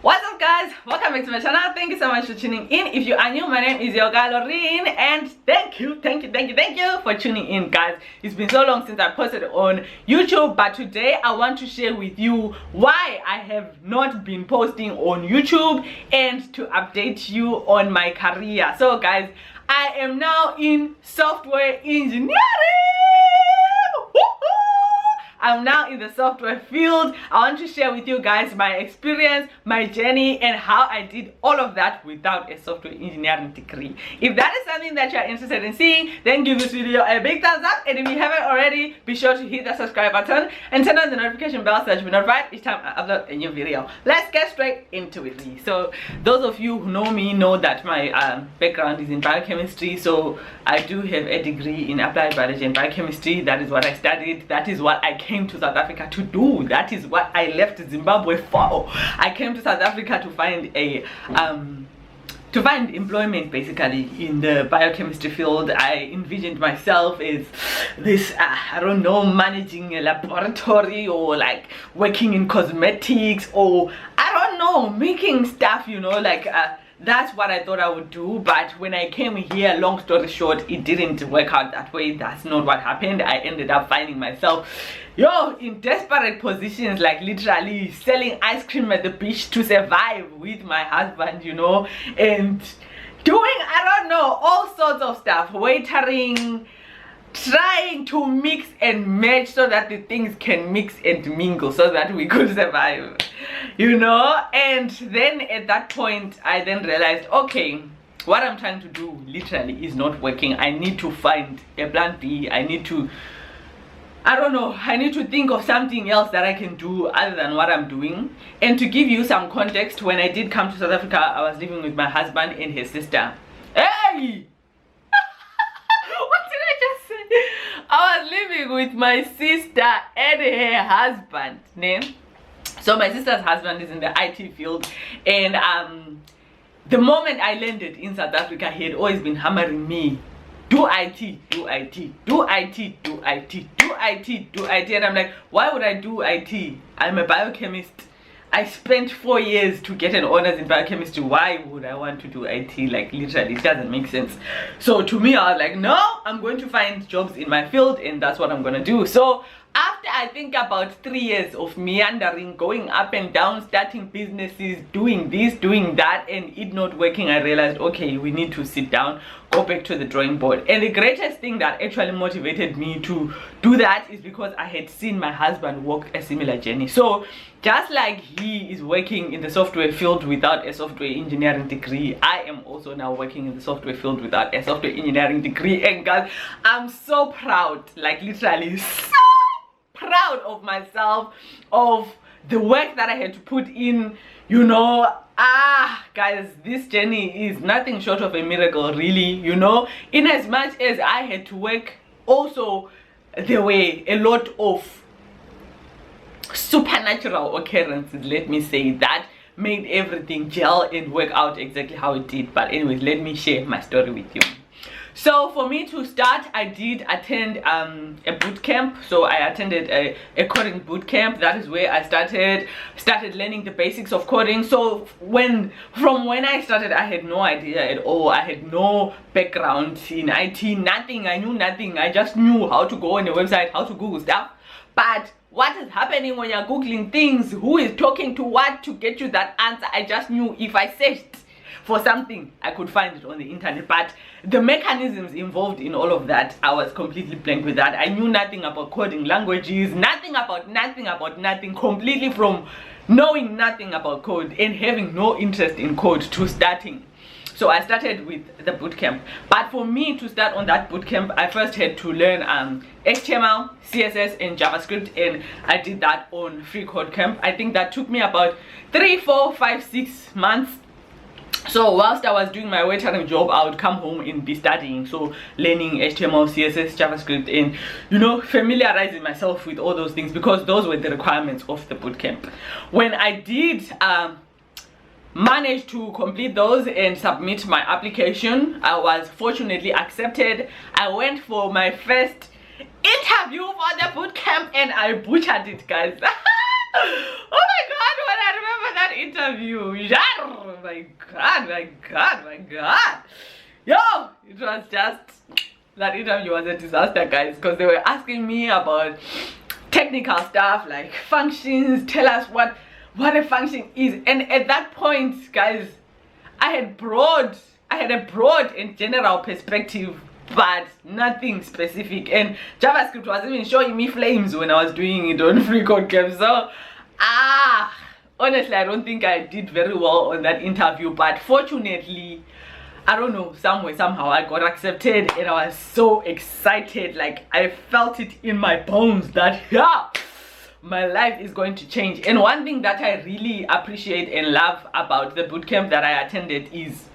What's up, guys? Welcome back to my channel. Thank you so much for tuning in. If you are new, my name is Yeukai Loreen, and thank you for tuning in, guys. It's been so long since I posted on YouTube, but today I want to share with you why I have not been posting on YouTube and to update you on my career. So guys, I am now in software engineering. I'm now in the software field. I want to share with you guys my experience, my journey, and how I did all of that without a software engineering degree. If that is something that you're interested in seeing, then give this video a big thumbs up, and if you haven't already, be sure to hit the subscribe button and turn on the notification bell so that you'll be notified each time I upload a new video. Let's get straight into it. So those of you who know me know that my background is in biochemistry, so I do have a degree in applied biology and biochemistry. That is what I studied. That is what I came to South Africa to do. That is what I left Zimbabwe for. I came to South Africa to find a employment, basically, in the biochemistry field. I envisioned myself as this I don't know, managing a laboratory, or like working in cosmetics, or I don't know, making stuff, you know, like that's what I thought I would do. But when I came here, long story short, it didn't work out that way. That's not what happened. I ended up finding myself in desperate positions, like literally selling ice cream at the beach to survive with my husband, you know, and doing, I don't know, all sorts of stuff, waitering, trying to mix and match so that the things can mix and mingle so that we could survive, you know. And then at that point I then realized, okay, what I'm trying to do literally is not working. I need to find a plan B. I need to, I don't know, I need to think of something else that I can do other than what I'm doing. And to give you some context, when I did come to South Africa, I was living with my husband and his sister. Hey! I was living with my sister and her husband. So my sister's husband is in the IT field, and the moment I landed in South Africa, he had always been hammering me, do IT, do IT, do IT, do IT, do IT, do IT. And I'm like, why would I do IT? I'm a biochemist. I spent 4 years to get an honors in biochemistry. Why would I want to do IT? Like, literally, it doesn't make sense. So to me, I was like, no, I'm going to find jobs in my field, and that's what I'm gonna do. So after I think about 3 years of meandering, going up and down, starting businesses, doing this, doing that, and it not working, I realized, okay, we need to sit down, go back to the drawing board. And the greatest thing that actually motivated me to do that is because I had seen my husband walk a similar journey. So just like he is working in the software field without a software engineering degree, I am also now working in the software field without a software engineering degree. And guys, I'm so proud, like literally so proud of myself, of the work that I had to put in, you know. Guys, this journey is nothing short of a miracle, really, you know. In as much as I had to work, also there were a lot of supernatural occurrences, let me say, that made everything gel and work out exactly how it did. But anyways, let me share my story with you. So for me to start, I did attend a boot camp. So I attended a coding boot camp. That is where I started learning the basics of coding. So from when I started, I had no idea at all. I had no background in IT, nothing. I knew nothing. I just knew how to go on a website, how to Google stuff. But what is happening when you're Googling things, who is talking to what to get you that answer, I just knew if I searched for something, I could find it on the internet. But the mechanisms involved in all of that, I was completely blank with that. I knew nothing about coding languages, nothing, completely from knowing nothing about code and having no interest in code to starting. So I started with the bootcamp. But for me to start on that bootcamp, I first had to learn HTML, CSS, and JavaScript, and I did that on Free Code Camp. I think that took me about 3, 4, 5, 6 months. So whilst I was doing my waitering job, I would come home and be studying, so learning HTML, CSS, JavaScript, and, you know, familiarizing myself with all those things, because those were the requirements of the bootcamp. When I did manage to complete those and submit my application, I was fortunately accepted. I went for my first interview for the bootcamp and I butchered it, guys. Oh my god, when I remember that interview. Yeah, my god, my god, my god. Yo, it was just, that interview was a disaster, guys, because they were asking me about technical stuff like functions. Tell us what a function is. And at that point, guys, I had a broad and general perspective, but nothing specific. And JavaScript was even showing me flames when I was doing it on Bootcamp. So honestly, I don't think I did very well on that interview, but fortunately, I don't know, somehow I got accepted, and I was so excited. Like, I felt it in my bones that my life is going to change. And one thing that I really appreciate and love about the bootcamp that I attended is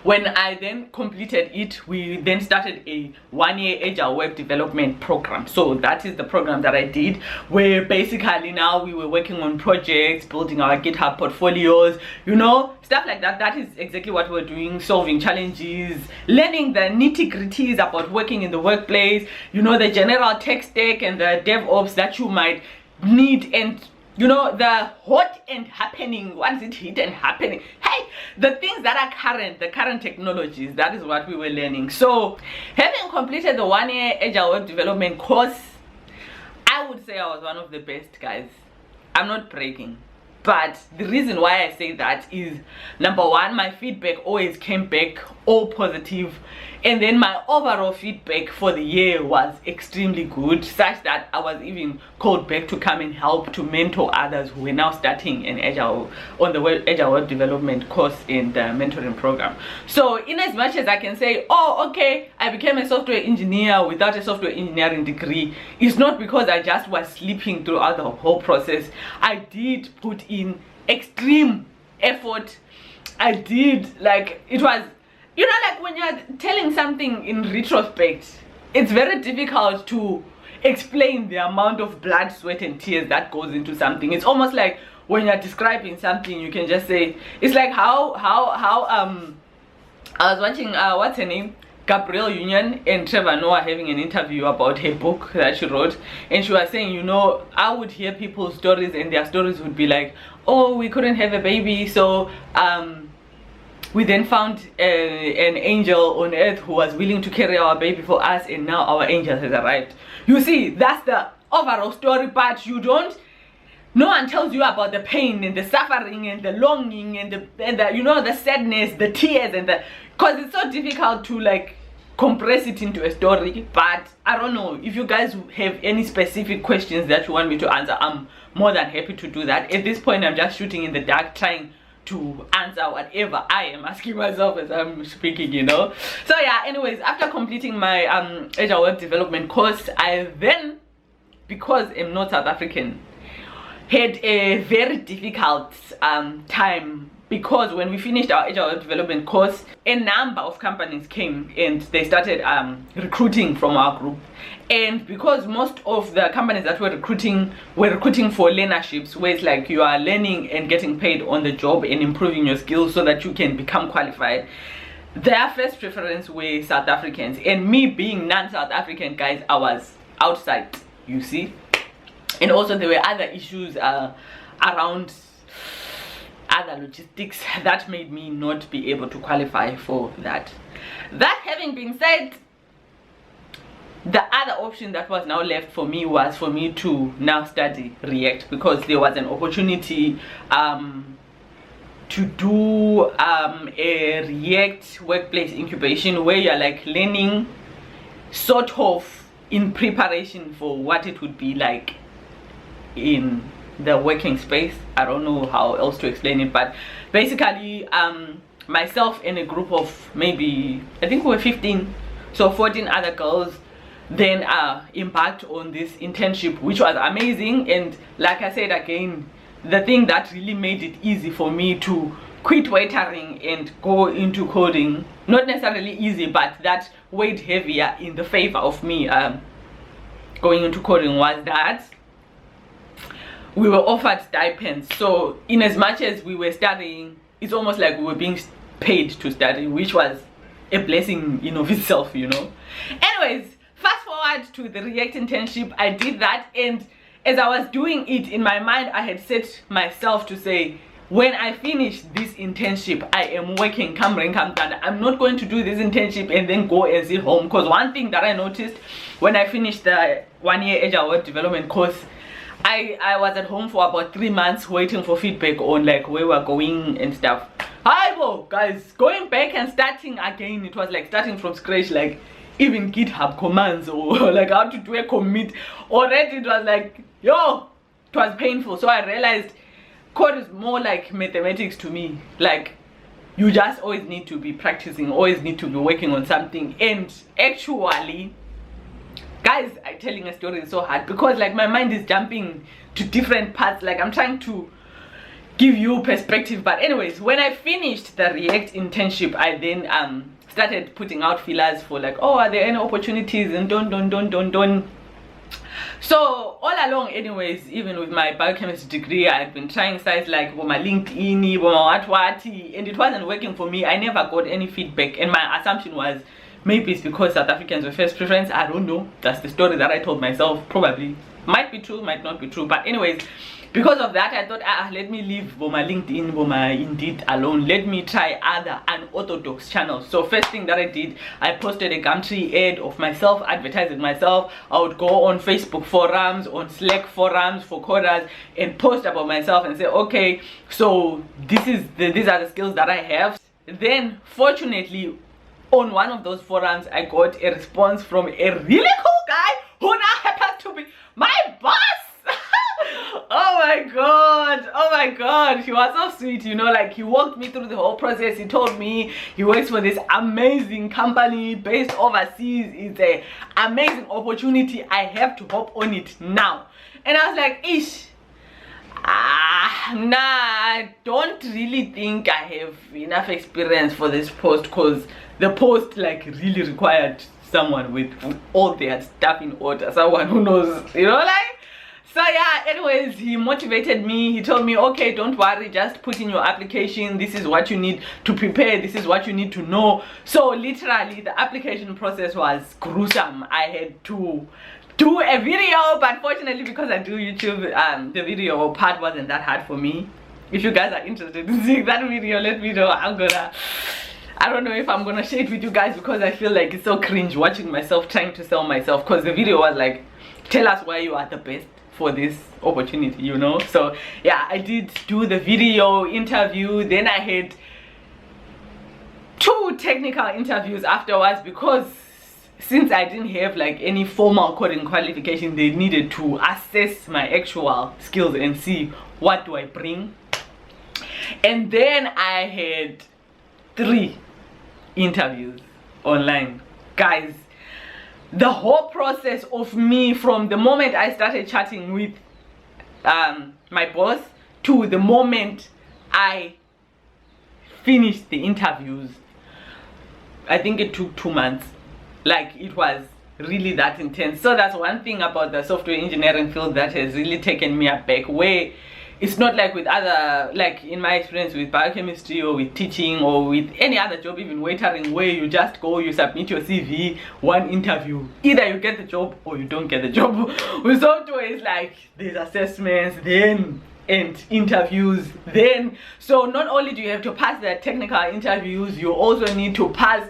when I then completed it, we then started a 1-year agile web development program. So that is the program that I did, where basically now we were working on projects, building our GitHub portfolios, you know, stuff like that. That is exactly what we're doing, solving challenges, learning the nitty-gritties about working in the workplace, you know, the general tech stack and the DevOps that you might need, and you know, the hot and happening, what is it, hit and happening, hey, the things that are current, the current technologies. That is what we were learning. So having completed the 1-year agile web development course, I would say I was one of the best, guys. I'm not bragging, but the reason why I say that is, number one, my feedback always came back all positive, and then my overall feedback for the year was extremely good, such that I was even called back to come and help to mentor others who were now starting an agile web development course in the mentoring program. So in as much as I can say, oh, okay, I became a software engineer without a software engineering degree, it's not because I just was sleeping throughout the whole process. I did put in extreme effort. I did, like, it was, you know, like when you're telling something in retrospect, it's very difficult to explain the amount of blood, sweat and tears that goes into something. It's almost like when you're describing something, you can just say, it's like how I was watching what's her name, Gabrielle Union and Trevor Noah having an interview about her book that she wrote, and she was saying, you know, I would hear people's stories and their stories would be like, oh, we couldn't have a baby, so we then found an angel on earth who was willing to carry our baby for us, and now our angel has arrived. You see, that's the overall story, but you don't, no one tells you about the pain and the suffering and the longing and the you know, the sadness, the tears, and the, because it's so difficult to like compress it into a story. But I don't know, if you guys have any specific questions that you want me to answer, I'm more than happy to do that. At this point, I'm just shooting in the dark, trying to answer whatever I am asking myself as I'm speaking, you know. So yeah, anyways, after completing my agile web development course, I then, because I'm not South African, had a very difficult time, because when we finished our agile web development course, a number of companies came and they started recruiting from our group. And because most of the companies that were recruiting for learnerships, where it's like you are learning and getting paid on the job and improving your skills so that you can become qualified, their first preference were South Africans. And me being non-South African, guys, I was outside, you see. And also there were other issues around other logistics that made me not be able to qualify for that. That having been said, the other option that was now left for me was for me to now study React, because there was an opportunity to do a React workplace incubation, where you're like learning sort of in preparation for what it would be like in the working space. I don't know how else to explain it, but basically myself and a group of maybe, I think we were 15, so 14 other girls, then embarked on this internship, which was amazing. And like I said again, the thing that really made it easy for me to quit waitering and go into coding, not necessarily easy, but that weighed heavier in the favor of me going into coding, was that we were offered stipends. So in as much as we were studying, it's almost like we were being paid to study, which was a blessing in of itself, you know. Anyways, fast forward to the React internship. I did that, and as I was doing it in my mind, I had set myself to say, when I finish this internship, I am working, come rain, come thunder. I'm not going to do this internship and then go and sit home. Because one thing that I noticed when I finished the 1-year agile web development course, I was at home for about 3 months waiting for feedback on like where we're going and stuff. Hi, guys, going back and starting again, it was like starting from scratch, like even GitHub commands or like how to do a commit. Already it was like, yo, it was painful. So I realized code is more like mathematics to me. Like, you just always need to be practicing, always need to be working on something. And actually, guys, telling a story is so hard because like my mind is jumping to different parts. Like I'm trying to give you perspective. But anyways, when I finished the React internship, I then started putting out feelers for like, oh, are there any opportunities, and don't. So all along, anyways, even with my biochemistry degree, I've been trying sites like my LinkedIn, my what, and it wasn't working for me. I never got any feedback, and my assumption was maybe it's because South Africans were first preference. I don't know. That's the story that I told myself. Probably might be true, might not be true. But anyways, because of that, I thought, let me leave my LinkedIn, my Indeed alone. Let me try other unorthodox channels. So first thing that I did, I posted a Gumtree ad of myself, advertising myself. I would go on Facebook forums, on Slack forums for coders, and post about myself and say, okay, so these are the skills that I have. Then fortunately, on one of those forums, I got a response from a really cool guy who now happens to be my boss. Oh my god, he was so sweet, you know, like he walked me through the whole process. He told me he works for this amazing company based overseas. It's an amazing opportunity. I have to hop on it now. And I was like, nah, I don't really think I have enough experience for this post, because the post like really required someone with all their stuff in order, someone who knows, you know, like. So yeah, anyways, he motivated me. He told me, okay, don't worry, just put in your application. This is what you need to prepare. This is what you need to know. So literally the application process was gruesome. I had to do a video, but fortunately, because I do YouTube, the video part wasn't that hard for me. If you guys are interested in seeing that video, let me know. I don't know if I'm gonna share it with you guys, because I feel like it's so cringe watching myself trying to sell myself, because the video was like, tell us why you are the best for this opportunity, you know. So yeah, I did do the video interview. Then I had 2 technical interviews afterwards, because since I didn't have like any formal coding qualification, they needed to assess my actual skills and see what do I bring. And then I had 3 interviews online. Guys, the whole process of me, from the moment I started chatting with my boss to the moment I finished the interviews, I think it took 2 months. Like, it was really that intense. So that's one thing about the software engineering field that has really taken me aback, where it's not like with other, like in my experience with biochemistry or with teaching or with any other job, even waitering, where you just go, you submit your CV, 1 interview, either you get the job or you don't get the job. With software, it's like there's assessments, then and interviews, then. So not only do you have to pass the technical interviews, you also need to pass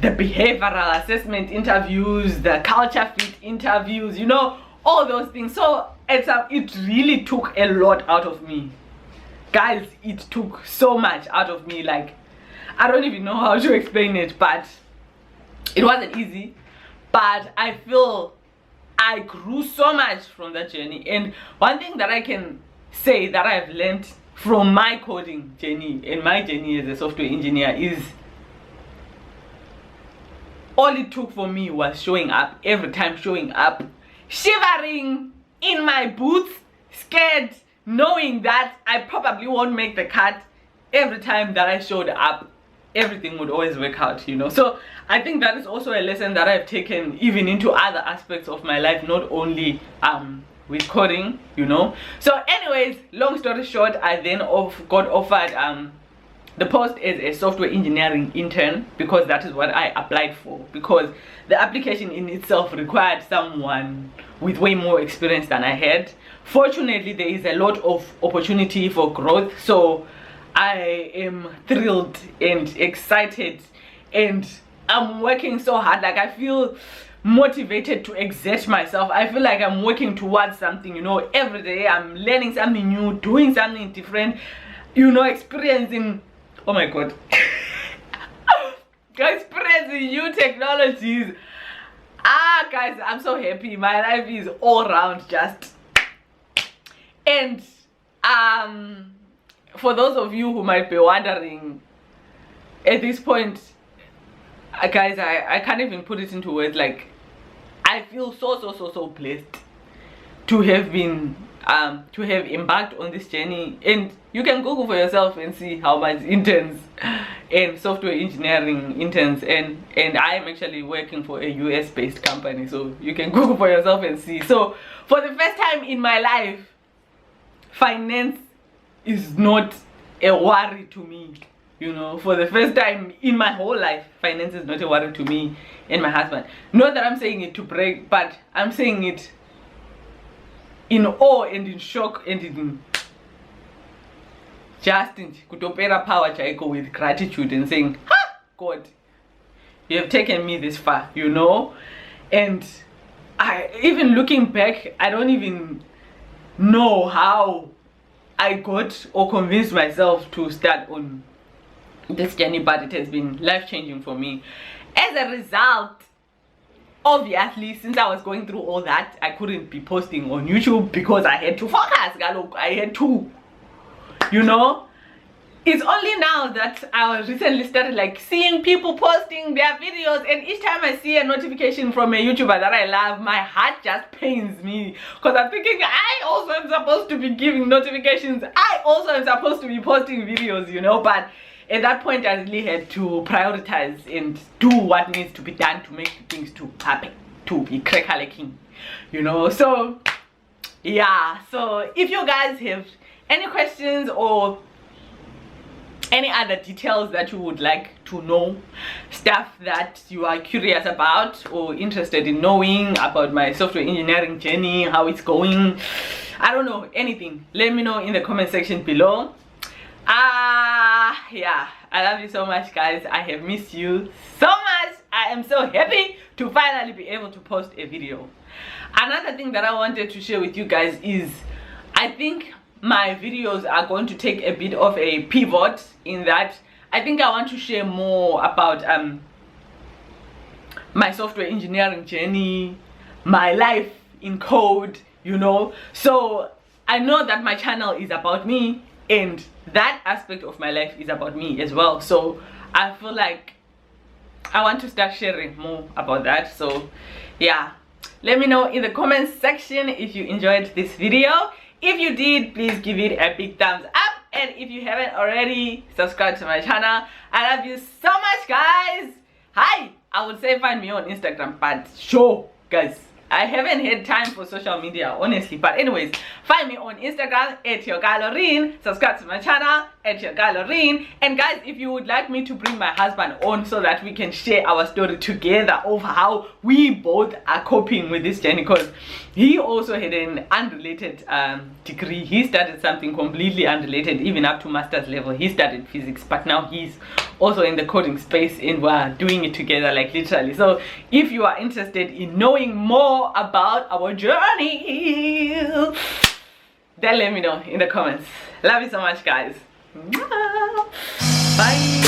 the behavioral assessment interviews, the culture fit interviews, you know, all those things. So it really took a lot out of me, guys. It took so much out of me. Like, I don't even know how to explain it, but it wasn't easy. But I feel I grew so much from that journey. And one thing that I can say that I've learned from my coding journey and my journey as a software engineer is, all it took for me was showing up. Every time, showing up, shivering in my boots, scared, knowing that I probably won't make the cut. Every time that I showed up, everything would always work out, you know. So I think that is also a lesson that I've taken even into other aspects of my life, not only with coding, you know. So anyways, long story short, I then got offered the post is a software engineering intern, because that is what I applied for, because the application in itself required someone with way more experience than I had. Fortunately, there is a lot of opportunity for growth, so I am thrilled and excited, and I'm working so hard. Like, I feel motivated to exert myself. I feel like I'm working towards something, you know. Every day I'm learning something new, doing something different, you know, experiencing, oh my god, experiencing new technologies. Guys, I'm so happy. My life is all around just. And for those of you who might be wondering at this point, guys, I can't even put it into words. Like, I feel so blessed to have been to have embarked on this journey. And you can Google for yourself and see how much interns and software engineering interns, and I am actually working for a US based company, so you can Google for yourself and see. So for the first time in my life, finance is not a worry to me. You know, for the first time in my whole life, finance is not a worry to me and my husband. Not that I'm saying it to brag, but I'm saying it in awe and in shock and in just in kutopera power chaiko, with gratitude, and saying, ha, God, you have taken me this far, you know. And I, even looking back, I don't even know how I got or convinced myself to start on this journey, but it has been life-changing for me. As a result, obviously, since I was going through all that, I couldn't be posting on YouTube because I had to focus. I had to, you know. It's only now that I recently started like seeing people posting their videos, and each time I see a notification from a YouTuber that I love, my heart just pains me, because I'm thinking I also am supposed to be giving notifications. I also am supposed to be posting videos, you know. But at that point, I really had to prioritize and do what needs to be done to make things to happen, to be crack-a-licking, you know. So yeah, so if you guys have any questions or any other details that you would like to know, stuff that you are curious about or interested in knowing about my software engineering journey, how it's going, I don't know, anything, let me know in the comment section below. Yeah, I love you so much, guys. I have missed you so much. I am so happy to finally be able to post a video. Another thing that I wanted to share with you guys is, I think my videos are going to take a bit of a pivot, in that I think I want to share more about my software engineering journey, my life in code, you know. So I know that my channel is about me, and that aspect of my life is about me as well. So I feel like I want to start sharing more about that. So yeah, let me know in the comments section if you enjoyed this video. If you did, please give it a big thumbs up, and if you haven't already, subscribe to my channel. I love you so much, guys. Hi, I would say find me on Instagram, but sure, guys, I haven't had time for social media, honestly. But anyways, find me on Instagram at Yeukai Loreen. Subscribe to my channel at Yeukai Loreen. And guys, if you would like me to bring my husband on so that we can share our story together of how we both are coping with this journey, because he also had an unrelated degree. He started something completely unrelated, even up to master's level. He studied physics, but now he's also in the coding space, and we're doing it together, like literally. So if you are interested in knowing more about our journey, then let me know in the comments. Love you so much, guys. Bye.